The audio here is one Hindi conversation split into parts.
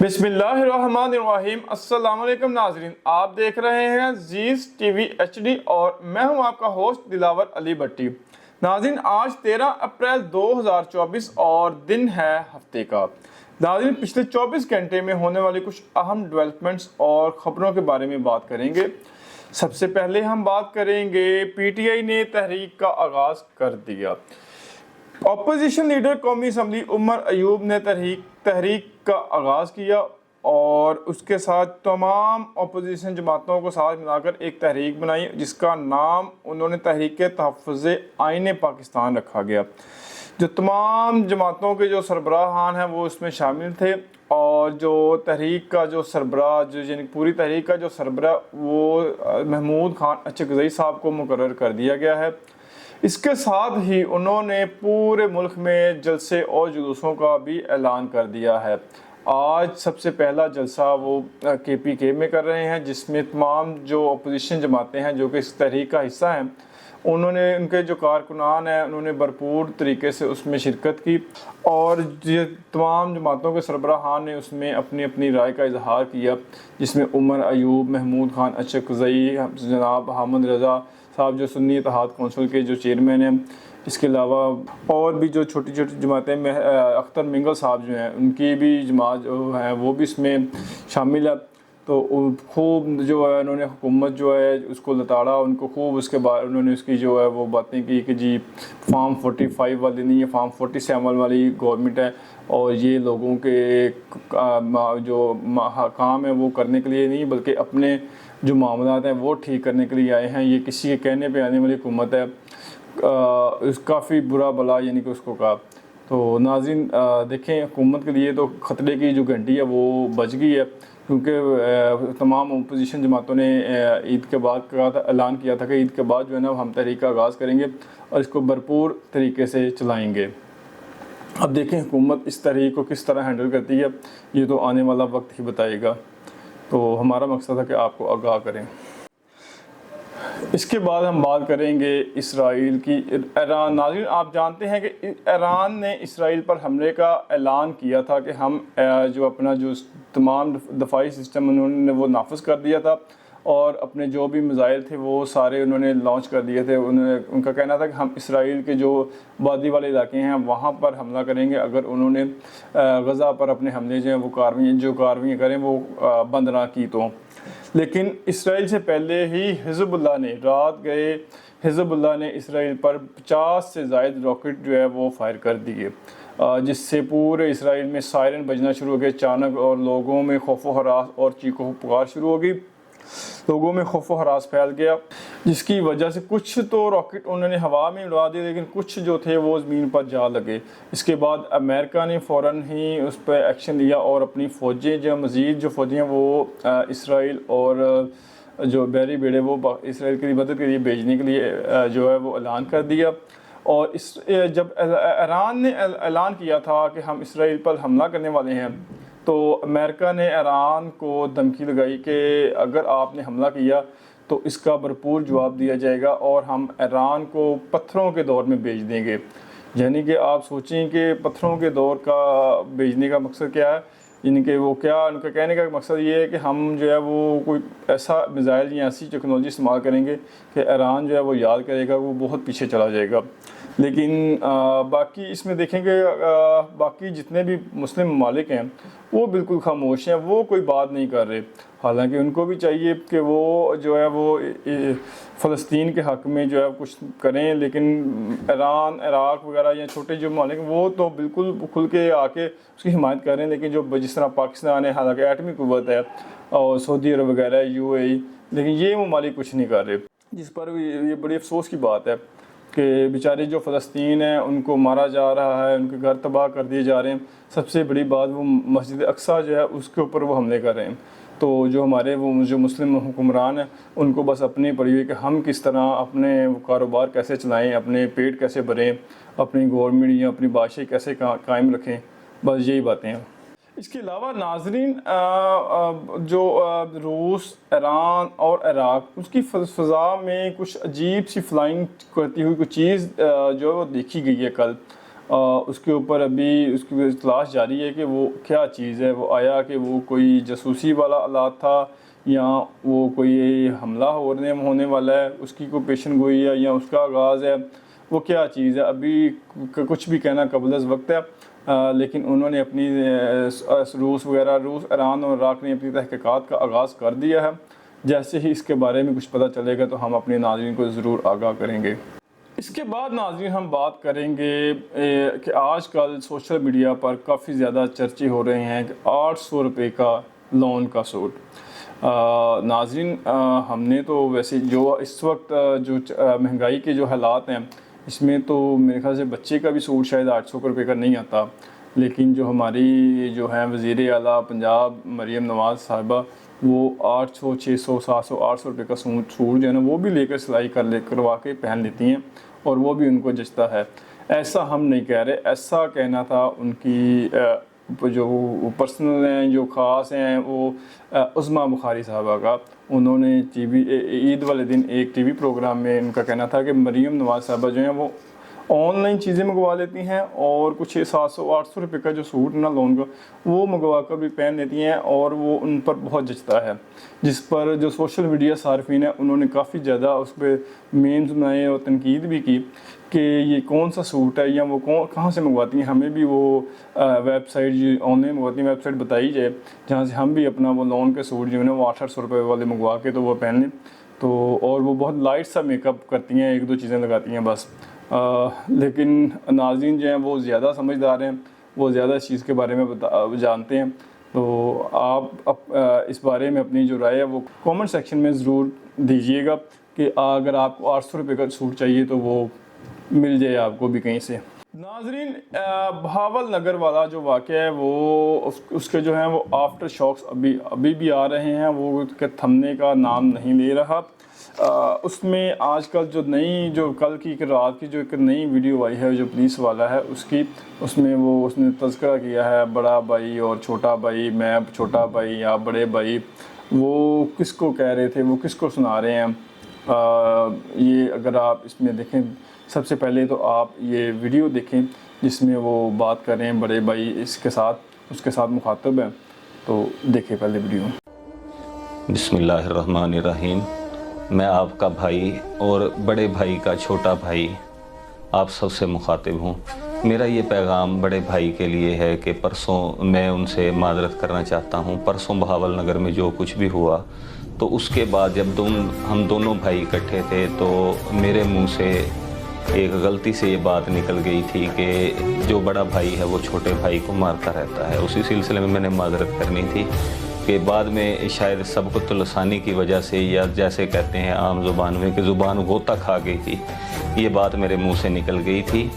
बिस्मिल्लाहिर्रहमानिर्रहीम। अस्सलाम वालेकुम नाजरीन, आप देख रहे हैं जीज टीवी HD और मैं हूं आपका होस्ट दिलावर अली भट्टी। नाजरीन, आज 13 अप्रैल 2024 और दिन है हफ्ते का। नाजरीन, पिछले 24 घंटे में होने वाली कुछ अहम डेवलपमेंट्स और ख़बरों के बारे में बात करेंगे। सबसे पहले हम बात करेंगे PTI ने तहरीक का आगाज़ कर दिया। अपोजिशन लीडर कौमी असम्बली उमर अयूब ने तहरीक का आगाज़ किया और उसके साथ तमाम अपोजिशन जमातों को साथ मिलाकर एक तहरीक बनाई जिसका नाम उन्होंने तहरीक तहफ़्फ़ुज़ आईन पाकिस्तान रखा गया। जो तमाम जमातों के जो सरबराहान हैं वो इसमें शामिल थे और जो तहरीक का जो सरबराह जो यानी पूरी तहरीक का जो सरबराह वो महमूद खान अचकज़ई साहब को मुकर्रर कर दिया गया है। इसके साथ ही उन्होंने पूरे मुल्क में जलसे और जुलूसों का भी ऐलान कर दिया है। आज सबसे पहला जलसा वो KPK में कर रहे हैं जिसमें तमाम जो अपोजिशन जमातें हैं जो कि इस तहरीक का हिस्सा हैं उन्होंने उनके जो कारकुनान हैं उन्होंने भरपूर तरीके से उसमें शिरकत की और ये तमाम जमातों के सरबराहान ने उसमें अपनी अपनी राय का इजहार किया, जिसमें उमर अयूब, महमूद खान अचकज़ई, जनाब हामिद रज़ा साहब जो सुन्नी इत्तेहाद कौंसिल के जो चेयरमैन हैं, इसके अलावा और भी जो छोटी छोटी जमातें में अख्तर मिंगल साहब जो हैं उनकी भी जमात जो है वो भी इसमें शामिल है। तो खूब जो है उन्होंने हुकूमत जो है उसको लताड़ा, उनको खूब उसके बाद उन्होंने उसकी जो है वो बातें की कि जी फार्म 45 वाली नहीं है, फार्म 47 वाली गवर्नमेंट है और ये लोगों के जो काम है वो करने के लिए नहीं बल्कि अपने जो मामलात हैं वो ठीक करने के लिए आए हैं। ये किसी के कहने पे आने वाली हुकूमत है। काफ़ी बुरा भला यानी कि उसको कहा। तो नाज़रीन देखें, हुकूमत के लिए तो ख़तरे की जो घंटी है वो बज गई है क्योंकि तमाम अपोजिशन जमातों ने ईद के बाद कहा था, ऐलान किया था कि ईद के बाद जो है ना हम तहरीक का आगाज़ करेंगे और इसको भरपूर तरीके से चलाएँगे। अब देखें हुकूमत इस तहरीक को किस तरह हैंडल करती है, ये तो आने वाला वक्त ही बताएगा। तो हमारा मकसद है कि आपको आगाह करें। इसके बाद हम बात करेंगे इसराइल की। ईरान, नाज़रीन आप जानते हैं कि ईरान ने इसराइल पर हमले का ऐलान किया था कि हम जो अपना जो तमाम दफाई सिस्टम उन्होंने वो नाफिज कर दिया था और अपने जो भी मिज़ाइल थे वो सारे उन्होंने लॉन्च कर दिए थे। उनका कहना था कि हम इसराइल के जो वादी वाले इलाके हैं वहाँ पर हमला करेंगे अगर उन्होंने गज़ा पर अपने हमले जो हैं वो कार्रवाई करें वो बंद ना की तो। लेकिन इसराइल से पहले ही हिज़्बुल्लाह ने हिज़्बुल्लाह ने इसराइल पर 50 से ज़ायद रॉकेट जो है वो फायर कर दिए जिससे पूरे इसराइल में सायरन बजना शुरू हो गए अचानक और लोगों में खौफ व हरास और चीखों पुकार शुरू हो गई। लोगों में खौफ व हरास फैल गया जिसकी वजह से कुछ तो रॉकेट उन्होंने हवा में उड़ा दिए लेकिन कुछ जो थे वो ज़मीन पर जा लगे। इसके बाद अमेरिका ने फ़ौरन ही उस पर एक्शन लिया और अपनी फ़ौजें जो मज़ीद जो फ़ौजें हैं वो इसराइल और जो बहरी बेड़े वो इसराइल की मदद के लिए भेजने के लिए जो है वो ऐलान कर दिया। और जब ईरान ने ऐलान किया था कि हम इसराइल पर हमला करने वाले हैं तो अमेरिका ने ईरान को धमकी लगाई कि अगर आपने हमला किया तो इसका भरपूर जवाब दिया जाएगा और हम ईरान को पत्थरों के दौर में भेज देंगे। यानी कि आप सोचें कि पत्थरों के दौर का भेजने का मकसद क्या है, यानी कि वो क्या उनका कहने का मकसद ये है कि हम जो है वो कोई ऐसा मिज़ाइल या ऐसी टेक्नोलॉजी इस्तेमाल करेंगे कि ईरान जो है वो याद करेगा, वो बहुत पीछे चला जाएगा। लेकिन बाकी इसमें देखेंगे बाकी जितने भी मुस्लिम ममालिक हैं वो बिल्कुल खामोश हैं, वो कोई बात नहीं कर रहे। हालांकि उनको भी चाहिए कि वो जो है वो फ़लस्तीन के हक़ में जो है कुछ करें, लेकिन ईरान, इराक़ वगैरह या छोटे जो ममालिक वो तो बिल्कुल खुल के आके उसकी हिमायत कर रहे हैं। लेकिन जो जिस तरह पाकिस्तान है, हालांकि एटमी क़ुव्वत है, और सऊदी अरब वगैरह UAE, लेकिन ये ममालिक कुछ नहीं कर रहे, जिस पर ये बड़ी अफसोस की बात है कि बेचारे जो फ़लस्तीन है उनको मारा जा रहा है, उनके घर तबाह कर दिए जा रहे हैं। सबसे बड़ी बात वो मस्जिद अक्सा जो है उसके ऊपर वो हमले कर रहे हैं। तो जो हमारे वो जो मुस्लिम हुक्मरान हैं उनको बस अपनी पड़ी हुई कि हम किस तरह अपने कारोबार कैसे चलाएं, अपने पेट कैसे भरें, अपनी गवर्नमेंट या अपनी बादशाही कैसे कायम रखें, बस यही बातें हैं। इसके अलावा नाजरीन जो रूस, ईरान और इराक़ उसकी फ़ज़ा में कुछ अजीब सी फ्लाइंग करती हुई कुछ चीज़ जो है वो देखी गई है कल। उसके ऊपर अभी उसकी तलाश जारी है कि वो क्या चीज़ है। वो आया कि वो कोई जासूसी वाला आलात था या वो कोई हमला होने वाला है, उसकी कोई पेशन गोई है या उसका आगाज़ है, वो क्या चीज़ है अभी कुछ भी कहना कबल वक्त है। लेकिन उन्होंने अपनी रूस ईरान और इराक़ ने अपनी तहक़ीक़ात का आगाज़ कर दिया है। जैसे ही इसके बारे में कुछ पता चलेगा तो हम अपने नाज़रीन को ज़रूर आगाह करेंगे। इसके बाद नाज़रीन हम बात करेंगे कि आजकल सोशल मीडिया पर काफ़ी ज़्यादा चर्चे हो रहे हैं कि 800 रुपये का लोन का सूट। नाज़रीन हमने तो वैसे जो इस वक्त जो महंगाई के जो हालात हैं इसमें तो मेरे ख्याल से बच्चे का भी सूट शायद 800 रुपये का नहीं आता, लेकिन जो हमारी जो हैं वज़ीर आला पंजाब मरीम नवाज़ साहिबा वो 800, 600, 700, 800 रुपये का सूट जो है ना वो भी लेकर सिलाई करवा के पहन लेती हैं और वो भी उनको जचता है। ऐसा हम नहीं कह रहे, ऐसा कहना था उनकी जो पर्सनल हैं जो ख़ास हैं वो उज़्मा बुखारी साहबा का। उन्होंने ईद वाले दिन एक टीवी प्रोग्राम में उनका कहना था कि मरीम नवाज़ साहबा जो हैं वो ऑनलाइन चीज़ें मंगवा लेती हैं और कुछ 700-800 रुपये का जो सूट ना लोन का वो मंगवा कर भी पहन लेती हैं और वो उन पर बहुत जचता है। जिस पर जो सोशल मीडिया सार्फिन है उन्होंने काफ़ी ज़्यादा उस पर मीम्स बनाए और तनकीद भी की कि ये कौन सा सूट है या वो कहाँ से मंगवाती हैं, हमें भी वो वेबसाइट जो ऑनलाइन मंगवाती हैं वेबसाइट बताई जाए जहाँ से हम भी अपना वो लोन के सूट जो है ना वो 800 रुपये वाले मंगवा के तो वो पहन लें। तो और वो बहुत लाइट सा मेकअप करती हैं, 1-2 चीज़ें लगाती हैं बस। लेकिन नाज़रीन जो हैं वो ज़्यादा समझदार हैं, वो ज़्यादा इस चीज़ के बारे में जानते हैं। तो आप इस बारे में अपनी जो राय है वो कमेंट सेक्शन में ज़रूर दीजिएगा कि अगर आपको 800 रुपये का सूट चाहिए तो वो मिल जाए आपको भी कहीं से। नाज़रीन बहावल नगर वाला जो वाक़या है वो उसके जो हैं वो आफ्टर शॉक्स अभी भी आ रहे हैं, वो के थमने का नाम नहीं ले रहा। उसमें आजकल जो कल की रात की जो एक नई वीडियो आई है जो पुलिस वाला है उसमें उसने तज़किरा किया है बड़ा भाई और छोटा भाई, मैं छोटा भाई या बड़े भाई, वो किसको कह रहे थे, वो किसको सुना रहे हैं। ये अगर आप इसमें देखें सबसे पहले तो आप ये वीडियो देखें जिसमें वो बात कर रहे हैं बड़े भाई उसके साथ मुखातब हैं, तो देखें पहले वीडियो। बिस्मिल्लाहिर्रहमानिर्रहीम। मैं आपका भाई और बड़े भाई का छोटा भाई आप सबसे मुखातिब हूँ। मेरा ये पैगाम बड़े भाई के लिए है कि परसों मैं उनसे माज़रत करना चाहता हूँ। परसों बहावल नगर में जो कुछ भी हुआ तो उसके बाद जब हम दोनों भाई इकट्ठे थे तो मेरे मुंह से एक गलती से ये बात निकल गई थी कि जो बड़ा भाई है वो छोटे भाई को मारता रहता है। उसी सिलसिले में मैंने माज़रत करनी थी कि बाद में शायद सबक़त लसानी की वजह से या जैसे कहते हैं आम ज़ुबान में कि ज़ुबान गोता खा गई थी, ये बात मेरे मुंह से निकल गई थी।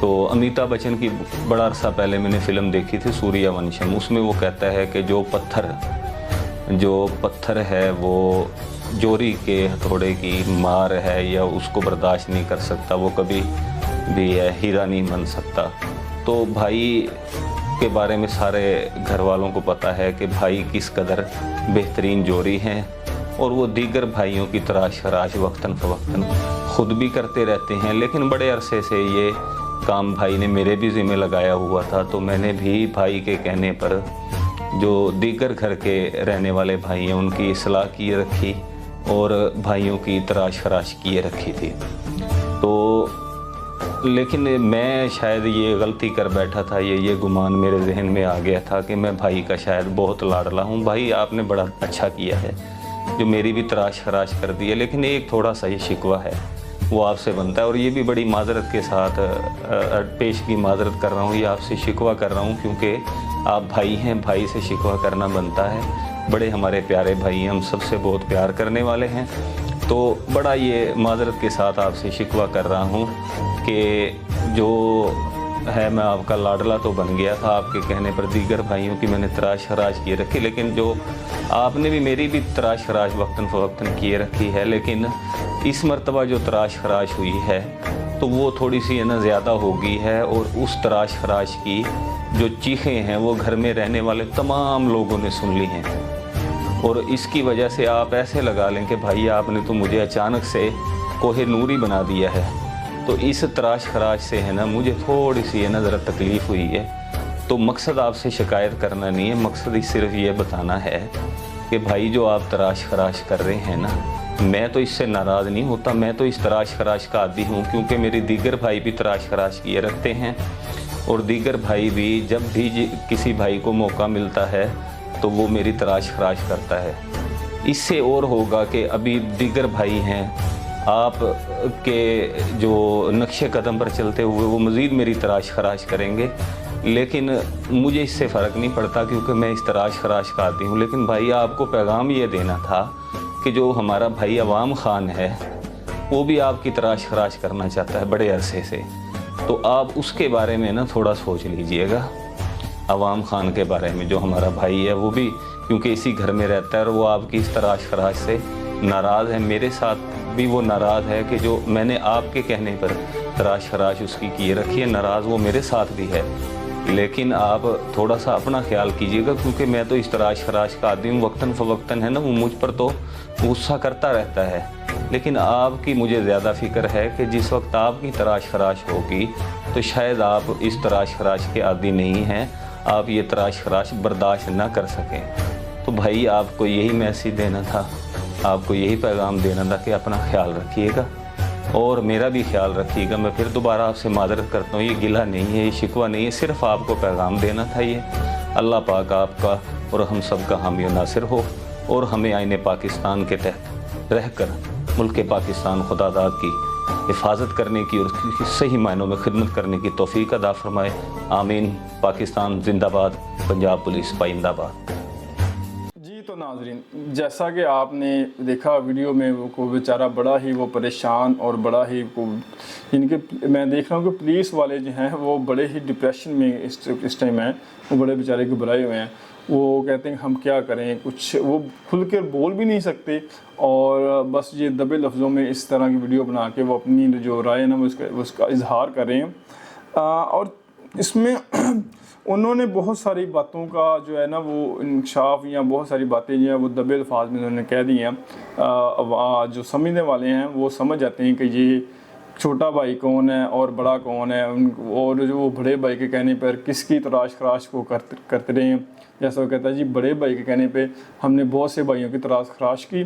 तो अमिताभ बच्चन की बड़ा अरसा पहले मैंने फ़िल्म देखी थी सूर्यवंशम, उसमें वो कहता है कि जो पत्थर है वो जोरी के हथौड़े की मार है या उसको बर्दाश्त नहीं कर सकता, वो कभी भी हीरा नहीं बन सकता। तो भाई के बारे में सारे घर वालों को पता है कि भाई किस कदर बेहतरीन जोरी हैं और वो दीगर भाइयों की तराश खराश वक्तन फ़वक्तन ख़ुद भी करते रहते हैं। लेकिन बड़े अरसे से ये काम भाई ने मेरे भी ज़िम्मे लगाया हुआ था, तो मैंने भी भाई के कहने पर जो दीगर घर के रहने वाले भाई हैं उनकी इस्लाह किए रखी और भाइयों की तराश खराश किए रखी थी। तो लेकिन मैं शायद ये गलती कर बैठा था, ये गुमान मेरे जहन में आ गया था कि मैं भाई का शायद बहुत लाडला हूँ। भाई आपने बड़ा अच्छा किया है जो मेरी भी तराश खराश कर दी है, लेकिन एक थोड़ा सा ये शिकवा है वो आपसे बनता है और ये भी बड़ी माज़रत के साथ पेश की माज़रत कर रहा हूँ, ये आपसे शिकवा कर रहा हूँ क्योंकि आप भाई हैं, भाई से शिकवा करना बनता है। बड़े हमारे प्यारे भाई हैं, हम सबसे बहुत प्यार करने वाले हैं, तो बड़ा ये माज़रत के साथ आपसे शिकवा कर रहा हूँ कि जो है मैं आपका लाडला तो बन गया था आपके कहने पर, दीगर भाइयों की मैंने तराश खराश किए रखी, लेकिन जो आपने भी मेरी भी तराश खराश वक्तन फ़वक्तन किए रखी है। लेकिन इस मरतबा जो तराश खराश हुई है तो वो थोड़ी सी है ना ज़्यादा हो गई है और उस तराश खराश की जो चीखें हैं वो घर में रहने वाले तमाम लोगों ने सुन ली हैं और इसकी वजह से आप ऐसे लगा लें कि भाई आपने तो मुझे अचानक से कोहे नूरी बना दिया है। तो इस तराश खराश से है ना मुझे थोड़ी सी है ना ज़रा तकलीफ़ हुई है। तो मकसद आपसे शिकायत करना नहीं है, मकसद ही सिर्फ ये बताना है कि भाई जो आप तराश खराश कर रहे हैं ना, मैं तो इससे नाराज़ नहीं होता, मैं तो इस तराश खराश का आदी हूँ, क्योंकि मेरे दीगर भाई भी तराश खराश किए रखते हैं और दीगर भाई भी जब भी किसी भाई को मौका मिलता है तो वो मेरी तराश खराश करता है। इससे और होगा कि अभी दीगर भाई हैं आप के जो नक्शे कदम पर चलते हुए वो मज़ीद मेरी तराश खराश करेंगे, लेकिन मुझे इससे फ़र्क नहीं पड़ता क्योंकि मैं इस तराश खराश का आती हूँ। लेकिन भाई आपको पैगाम ये देना था कि जो हमारा भाई अवाम खान है वो भी आपकी तराश खराश करना चाहता है बड़े अरसे से, तो आप उसके बारे में ना थोड़ा सोच लीजिएगा। अवाम खान के बारे में जो हमारा भाई है वो भी क्योंकि इसी घर में रहता है और वो आपकी इस तराश खराश से नाराज़ है। मेरे साथ भी वो नाराज़ है कि जो मैंने आपके कहने पर तराश खराश उसकी किए रखी है, नाराज़ वो मेरे साथ भी है। लेकिन आप थोड़ा सा अपना ख्याल कीजिएगा क्योंकि मैं तो इस तराश खराश का आदमी हूँ, वक्तन फ़वक्तन है ना वो मुझ पर तो गुस्सा करता रहता है। लेकिन आपकी मुझे ज़्यादा फ़िक्र है कि जिस वक्त आपकी तराश खराश होगी तो शायद आप इस तराश खराश के आदी नहीं हैं, आप ये तराश खराश बर्दाश्त ना कर सकें। तो भाई आपको यही मैसेज देना था, आपको यही पैगाम देना था कि अपना ख्याल रखिएगा और मेरा भी ख्याल रखिएगा। मैं फिर दोबारा आपसे मादरत करता हूँ, ये गिला नहीं है, ये शिकवा नहीं है, सिर्फ आपको पैगाम देना था ये। अल्लाह पाक आपका और हम सब का हामी और नासिर हो और हमें आईने पाकिस्तान के तहत रहकर मुल्क पाकिस्तान खुदादाद की हिफाजत करने की और उसकी सही मायनों में खिदमत करने की तौफीक अता फरमाए। आमीन। पाकिस्तान जिंदाबाद, पंजाब पुलिस पाइंदाबाद। जी तो नाजरीन, जैसा कि आपने देखा वीडियो में वो को बेचारा बड़ा ही वो परेशान और बड़ा ही को इनके मैं देख रहा हूँ कि पुलिस वाले जो हैं वो बड़े ही डिप्रेशन में इस टाइम हैं, वो बड़े बेचारे घबराए हुए हैं। वो कहते हैं हम क्या करें, कुछ वो खुल कर बोल भी नहीं सकते और बस ये दबे लफ्ज़ों में इस तरह की वीडियो बना के वो अपनी जो राय है ना उसका इजहार कर रहे हैं। और इसमें उन्होंने बहुत सारी बातों का जो है ना वो इंकशाफ या बहुत सारी बातें जो है वो दबे अल्फाज में उन्होंने कह दी हैं। जो समझने वाले हैं वो समझ जाते हैं कि ये छोटा भाई कौन है और बड़ा कौन है, और जो वो बड़े भाई के कहने पर किसकी तराश खराश को करते रहे हैं। जैसा वो कहता है जी, बड़े भाई के कहने पे हमने बहुत से भाइयों की तराश खराश की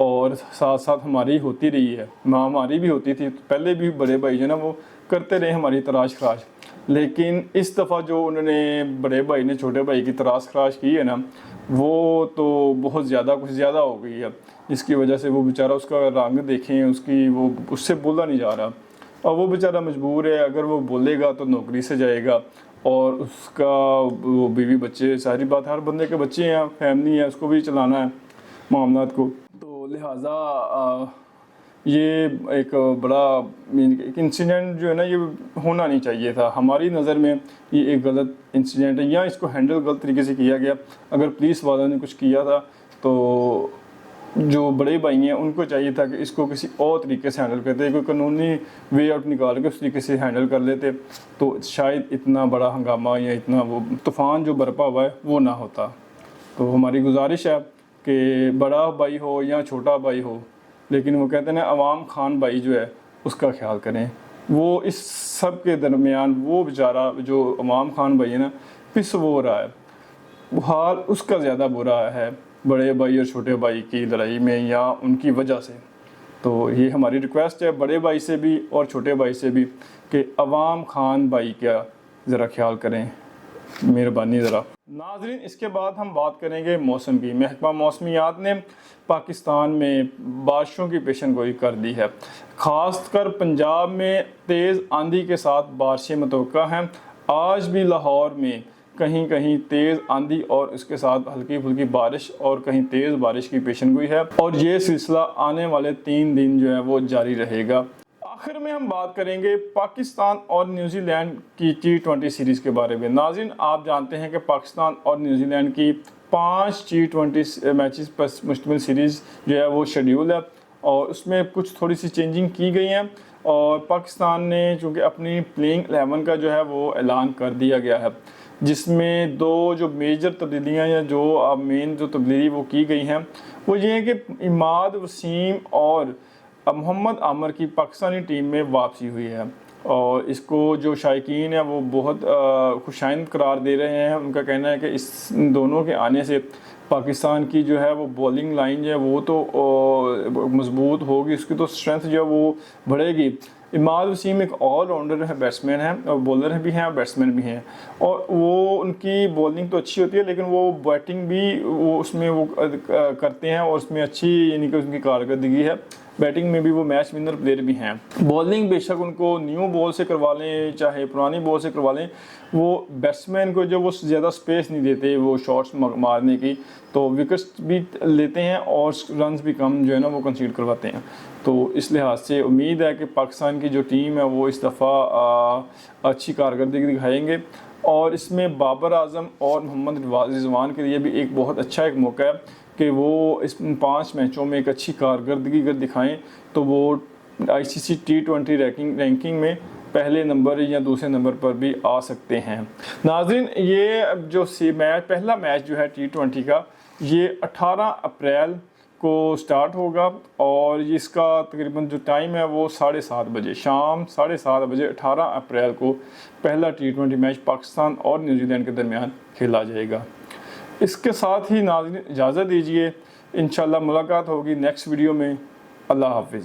और साथ साथ हमारी होती रही है, हमारी भी होती थी पहले भी, बड़े भाई जो ना वो करते रहे हमारी तराश खराश। लेकिन इस दफ़ा जो उन्होंने बड़े भाई ने छोटे भाई की तराश खराश की है ना, वो तो बहुत ज़्यादा कुछ ज़्यादा हो गई है, जिसकी वजह से वो बेचारा उसका रंग देखें, उसकी वो उससे बोला नहीं जा रहा और वो बेचारा मजबूर है। अगर वो बोलेगा तो नौकरी से जाएगा और उसका वो बीवी बच्चे, सारी बात, हर बंदे के बच्चे हैं, फैमिली है, उसको भी चलाना है मामलात को। तो लिहाजा ये एक बड़ा इंसिडेंट जो है ना ये होना नहीं चाहिए था। हमारी नज़र में ये एक गलत इंसिडेंट है या इसको हैंडल गलत तरीके से किया गया। अगर पुलिस वालों ने कुछ किया था तो जो बड़े भाई हैं उनको चाहिए था कि इसको किसी और तरीके से हैंडल करते, कोई कानूनी वे आउट निकाल के उस तरीके से हैंडल कर लेते तो शायद इतना बड़ा हंगामा या इतना वो तूफ़ान जो बरपा हुआ है वो ना होता। तो हमारी गुजारिश है कि बड़ा भाई हो या छोटा भाई हो, लेकिन वो कहते हैं ना अवाम खान भाई जो है उसका ख्याल करें। वो इस सब के दरमियान वो बेचारा जो अवाम खान भाई है ना पिस वो रहा है, वो हाल उसका ज़्यादा बुरा है बड़े भाई और छोटे भाई की लड़ाई में या उनकी वजह से। तो ये हमारी रिक्वेस्ट है बड़े भाई से भी और छोटे भाई से भी कि अवाम खान भाई का ज़रा ख्याल करें, मेहरबानी ज़रा। नाजरीन, इसके बाद हम बात करेंगे मौसम की। महकमा मौसमियात ने पाकिस्तान में बारिशों की पेशन गोई कर दी है। ख़ासकर पंजाब में तेज़ आंधी के साथ बारिशें मुतवक्का हैं। आज भी लाहौर में कहीं कहीं तेज़ आंधी और इसके साथ हल्की फुल्की बारिश और कहीं तेज़ बारिश की पेशन गोई है और ये सिलसिला आने वाले 3 दिन जो है वो जारी रहेगा। आखिर में हम बात करेंगे पाकिस्तान और न्यूजीलैंड की T20 सीरीज़ के बारे में। नाज़रीन, आप जानते हैं कि पाकिस्तान और न्यूजीलैंड की 5 T20 मैचेस पर मुश्तमिल सीरीज़ जो है वो शेड्यूल है और उसमें कुछ थोड़ी सी चेंजिंग की गई हैं और पाकिस्तान ने चूँकि अपनी प्लेइंग 11 का जो है वो ऐलान कर दिया गया है, जिसमें 2 जो मेजर तब्दीलियाँ या जो मेन जो तब्दीली वो की गई हैं वो ये है कि इमाद वसीम और मोहम्मद आमिर की पाकिस्तानी टीम में वापसी हुई है और इसको जो शायकीन है वो बहुत खुशाइंद करार दे रहे हैं। उनका कहना है कि इस दोनों के आने से पाकिस्तान की जो है वो बॉलिंग लाइन जो है वो तो मजबूत होगी, उसकी तो स्ट्रेंथ जो है वो बढ़ेगी। इमाद वसीम एक ऑलराउंडर है, बैट्समैन है और बॉलर भी हैं और बैट्समैन भी हैं, और वो उनकी बॉलिंग तो अच्छी होती है लेकिन वो बैटिंग भी वो उसमें वो करते हैं और उसमें अच्छी यानी कि उनकी कारकर्दगी है। बैटिंग में भी वो मैच विनर प्लेयर भी हैं। बॉलिंग बेशक उनको न्यू बॉल से करवा लें चाहे पुरानी बॉल से करवा लें, वो बैट्समैन को जो वो ज़्यादा स्पेस नहीं देते वो शॉट्स मारने की, तो विकेट्स भी लेते हैं और रन्स भी कम जो है ना वो कंसीड करवाते हैं। तो इस लिहाज से उम्मीद है कि पाकिस्तान की जो टीम है वो इस दफ़ा अच्छी कारकर्दगी दिखाएंगे और इसमें बाबर आजम और मोहम्मद रिजवान के लिए भी एक बहुत अच्छा एक मौका है कि वो इस 5 मैचों में एक अच्छी कारकर्दगी अगर दिखाएं तो वो ICC T20 रैंकिंग में पहले नंबर या दूसरे नंबर पर भी आ सकते हैं। नाज़रीन, ये जो पहला मैच जो है T20 का ये 18 अप्रैल को स्टार्ट होगा और इसका तकरीबन जो टाइम है वो 7:30 बजे, शाम 7:30 बजे 18 अप्रैल को पहला T20 मैच पाकिस्तान और न्यूजीलैंड के दरमियान खेला जाएगा। इसके साथ ही नाज़रीन इजाज़त दीजिए, इंशाल्लाह मुलाकात होगी नेक्स्ट वीडियो में। अल्लाह हाफिज़।